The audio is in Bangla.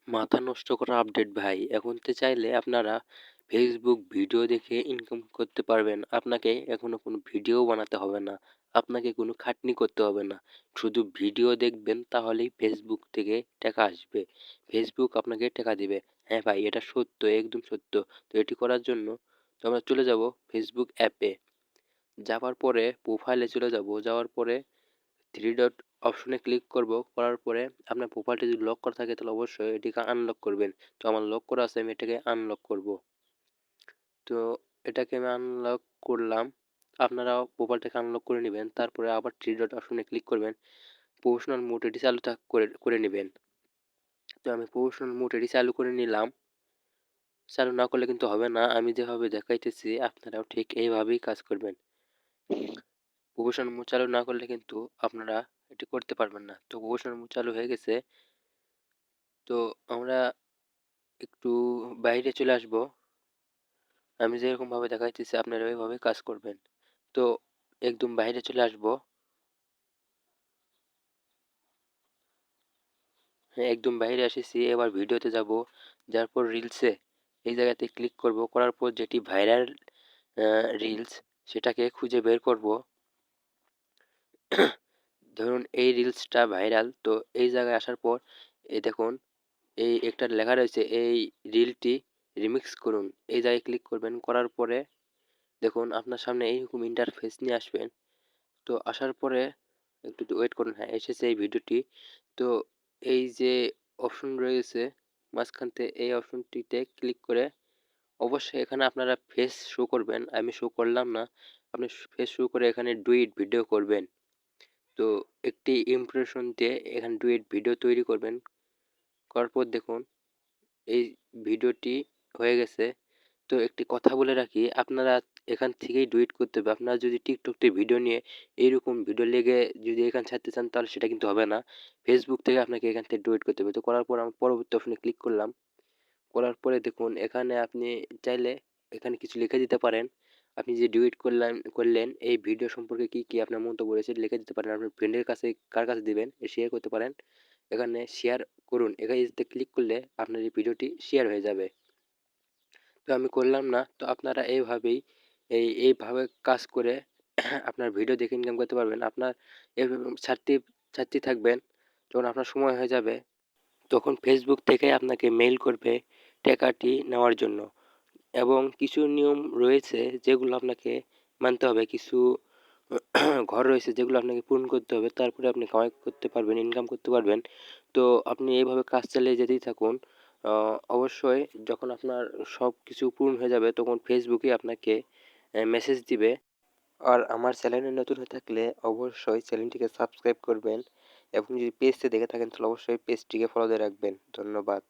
মাথা নষ্ট করা আপডেট ভাই। এখন তো চাইলে আপনারা ফেসবুক ভিডিও দেখে ইনকাম করতে পারবেন। আপনাকে এখনো কোনো ভিডিও বানাতে হবে না। আপনাকে কোনো খাটনি করতে হবে না। শুধু ভিডিও দেখবেন তাহলেই ফেসবুক থেকে টাকা আসবে। ফেসবুক আপনাকে টাকা দিবে। হ্যাঁ ভাই, এটা সত্য, একদম সত্য। তো এটি করার জন্য তো আমরা চলে যাব ফেসবুক অ্যাপে। যাওয়ার পরে প্রোফাইলে চলে যাব। যাওয়ার পরে থ্রি ডট অপশনে ক্লিক করব। করার পরে আপনার প্রোফাইলটা যদি লক করা থাকে তাহলে অবশ্যই এটিকে আনলক করবেন। তো আমার লক করা আছে, আমি এটাকে আনলক করব। তো এটাকে আমি আনলক করলাম। আপনারাও প্রোফাইলটাকে আনলক করে নেবেন। তারপরে আবার থ্রি ডট অপশনে ক্লিক করবেন। প্রফেশনাল মোড এটি চালু করে করে নেবেন। তো আমি প্রফেশনাল মোড এটি চালু করে নিলাম। চালু না করলে কিন্তু হবে না। আমি যেভাবে দেখাইতেছি আপনারাও ঠিক এইভাবেই কাজ করবেন। প্রফেশনাল মোড চালু না করলে কিন্তু আপনারা এটি করতে পারবেন না। তো প্রফেশনাল মোড চালু হয়ে গেছে। তো আমরা একটু বাইরে চলে আসবো। আমি যেরকম ভাবে দেখাইতেছি আপনারা ওইভাবে কাজ করবেন। তো একদম বাইরে চলে আসবো। হ্যাঁ, একদম বাইরে এসেছি। এবার ভিডিওতে যাব। যার পর রিলসে এই জায়গাতে ক্লিক করব। করার পর যেটি ভাইরাল রিলস সেটাকে খুঁজে বের করব। ধরুন এই রিলসটা ভাইরাল। তো এই জায়গায় আসার পর এই দেখুন, এই একটা লেখা রয়েছে, এই রিলটি রিমিক্স করুন। এই জায়গায় ক্লিক করবেন। করার পরে দেখুন আপনার সামনে এইরকম ইন্টারফেস নিয়ে আসবেন। তো আসার পরে একটু ওয়েট করুন। হ্যাঁ, এসেছে এই ভিডিওটি। তো এই যে অপশন রয়েছে মাঝখানতে, এই অপশনটিতে ক্লিক করে অবশ্যই এখানে আপনারা ফেস শো করবেন। আমি শো করলাম না। আপনি ফেস শো করে এখানে ডুইট ভিডিও করবেন। তো একটি ইমপ্রেশন দিয়ে এখানে ডুইট ভিডিও তৈরি করবেন। করার পর দেখুন এই ভিডিওটি হয়ে গেছে। তো একটি কথা বলে রাখি, আপনারা এখান থেকেই ডুয়েট করতে হবে। আপনারা যদি টিকটক থেকে ভিডিও নিয়ে এইরকম ভিডিও লেগে যদি এখানে ছাড়তে চান তাহলে সেটা কিন্তু হবে না। ফেসবুক থেকে আপনাকে এখান থেকে ডুয়েট করতে হবে। তো করার পর আমি পরবর্তী অপশনে ক্লিক করলাম। করার পরে দেখুন এখানে আপনি চাইলে এখানে কিছু লিখে দিতে পারেন। আপনি যে ডুয়েট করলেন এই ভিডিও সম্পর্কে কি কি আপনার মন্তব্য রয়েছে লিখে দিতে পারেন। আপনার ফ্রেন্ডের কাছে কার কাছে দিবেন শেয়ার করতে পারেন। এখানে শেয়ার করুন, এখানে ক্লিক করলে আপনার এই ভিডিওটি শেয়ার হয়ে যাবে। তো আমি করলাম না। তো আপনারা এইভাবেই এইভাবে কাজ করে আপনার ভিডিও দেখে ইনকাম করতে পারবেন। আপনার এভাবে ছাড়তেই থাকবেন। যখন আপনার সময় হয়ে যাবে তখন ফেসবুক থেকে আপনাকে মেইল করবে টাকাটি নেওয়ার জন্য। এবং কিছু নিয়ম রয়েছে যেগুলো আপনাকে মানতে হবে। কিছু ঘর রয়েছে যেগুলো আপনাকে পূরণ করতে হবে। তারপরে আপনি কামাই করতে পারবেন, ইনকাম করতে পারবেন। তো আপনি এইভাবে কাজ চালিয়ে যেতেই থাকুন। অবশ্যই যখন আপনার সব কিছু পূরণ হয়ে যাবে তখন ফেসবুকে আপনাকে মেসেজ দিবে। আর আমার চ্যানেলে নতুন হয়ে থাকলে অবশ্যই চ্যানেলটিকে সাবস্ক্রাইব করবেন এবং যদি পেজটি দেখে থাকেন তাহলে অবশ্যই পেজটিকে ফলো দিয়ে রাখবেন। ধন্যবাদ।